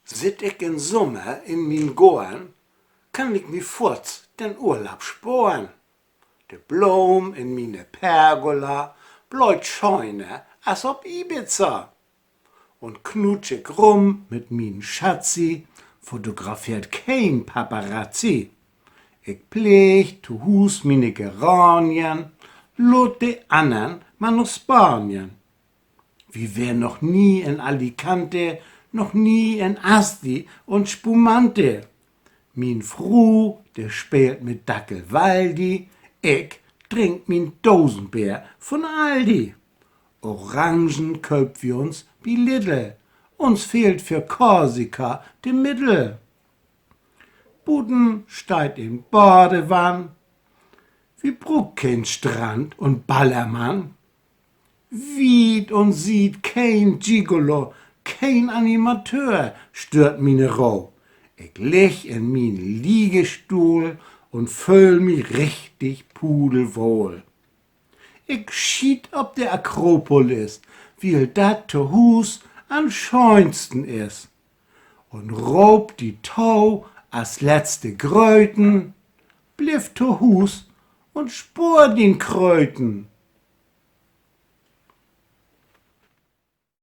Sitt ich in Sommer in min Gorn, kann ich mi furz den Urlaub sporen. De Blom in mine Pergola bläut scheune as ob Ibiza. Und knutsch ich rum mit min Schatzi, fotografiert kein Paparazzi. Ich pfleg zu Hus mine Geranien, lot de andern mal nach Spanien. Wir wär noch nie in Alicante, noch nie in Asti und Spumante. Min Fru, der spielt mit Dackel Waldi, ich trink min Dosenbär von Aldi. Orangen köpt wir uns bi Lidl, uns fehlt für Korsika de Mittel. Buden steigt in Badewann, wir bruck kein Strand und Ballermann. Wied und sieht kein Gigolo, kein Animateur stört mine Roh. Ich leg in min Liegestuhl und fühl mi richtig pudelwohl. Ich schied ob der Akropolis, wie dat to Hus am schönsten is. Und rob die Tau as letzte Gröten, bliff to Hus und spur den Kröten.